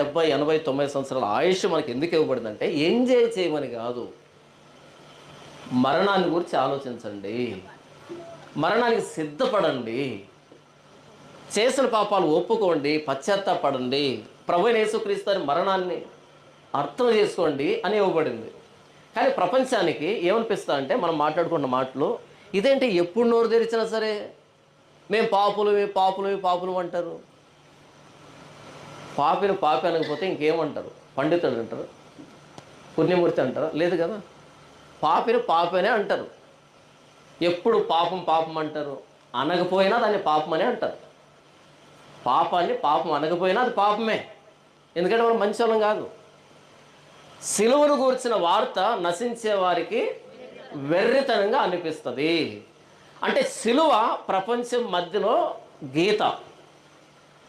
70, 80, 90 సంవత్సరాల ఆయుష్ మనకి ఎందుకు ఇవ్వబడిందంటే ఎంజాయ్ చేయమని కాదు, మరణాన్ని గురించి ఆలోచించండి, మరణానికి సిద్ధపడండి, చేసిన పాపాలు ఒప్పుకోండి, పశ్చాత్తాపడండి, ప్రభువైన యేసుక్రీస్తు మరణాన్ని అర్థం చేసుకోండి అని ఇవ్వబడింది. కానీ ప్రపంచానికి ఏమనిపిస్తా అంటే మనం మాట్లాడుకున్న మాటలు ఇదేంటి, ఎప్పుడు నోరు తెరిచినా సరే మేము పాపులు అంటారు. పాపి అనకపోతే ఇంకేమంటారు? పండితుడు అంటారు, పుణ్యమూర్తి అంటారు? లేదు కదా, పాపనే అంటారు. ఎప్పుడు పాపం అంటారు, అనకపోయినా దాన్ని పాపమనే అంటారు. పాపాన్ని పాపం అనకపోయినా అది పాపమే, ఎందుకంటే మనం మంచి వాళ్ళం కాదు. సిలువను గూర్చిన వార్త నశించే వారికి వెర్రితనంగా అనిపిస్తుంది. అంటే సిలువ ప్రపంచం మధ్యలో గీత,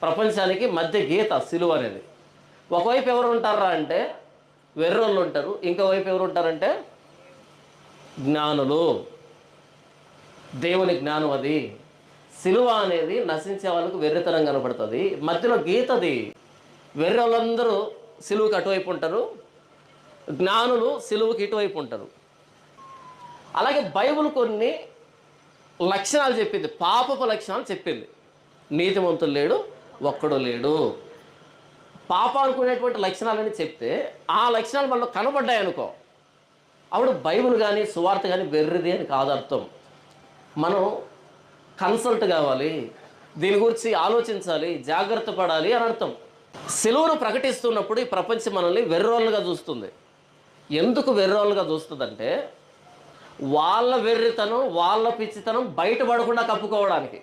ప్రపంచానికి మధ్య గీత సిలువ అనేది. ఒకవైపు ఎవరు ఉంటారా అంటే వెర్రోళ్ళు ఉంటారు, ఇంకోవైపు ఎవరు ఉంటారంటే జ్ఞానులు, దేవుని జ్ఞానం. అది సిలువ అనేది నశించే వాళ్ళకు వెర్రితనం కనపడుతుంది, మధ్యలో గీతది. వెర్రోళ్ళందరూ సిలువకి అటువైపు ఉంటారు, జ్ఞానులు సిలువకి ఇటువైపు ఉంటారు. అలాగే బైబిల్ కొన్ని లక్షణాలు చెప్పింది, పాపపు లక్షణాలు చెప్పింది. నీతిమంతులు లేడు, ఒక్కడు లేడు, పాపానుకునేటువంటి లక్షణాలని చెప్తే ఆ లక్షణాలు మనలో కనబడ్డాయి అనుకో, అప్పుడు బైబిల్ కానీ సువార్త కానీ వెర్రిది అని కాదు అర్థం. మనం కన్సల్ట్ కావాలి, దీని గురించి ఆలోచించాలి, జాగ్రత్త పడాలి అని అర్థం. సిలువను ప్రకటిస్తున్నప్పుడు ఈ ప్రపంచం మనల్ని వెర్రోళ్ళుగా చూస్తుంది. ఎందుకు వెర్రోళ్ళుగా చూస్తుందంటే వాళ్ళ వెర్రితనం, వాళ్ళ పిచ్చితనం బయటపడకుండా కప్పుకోవడానికి.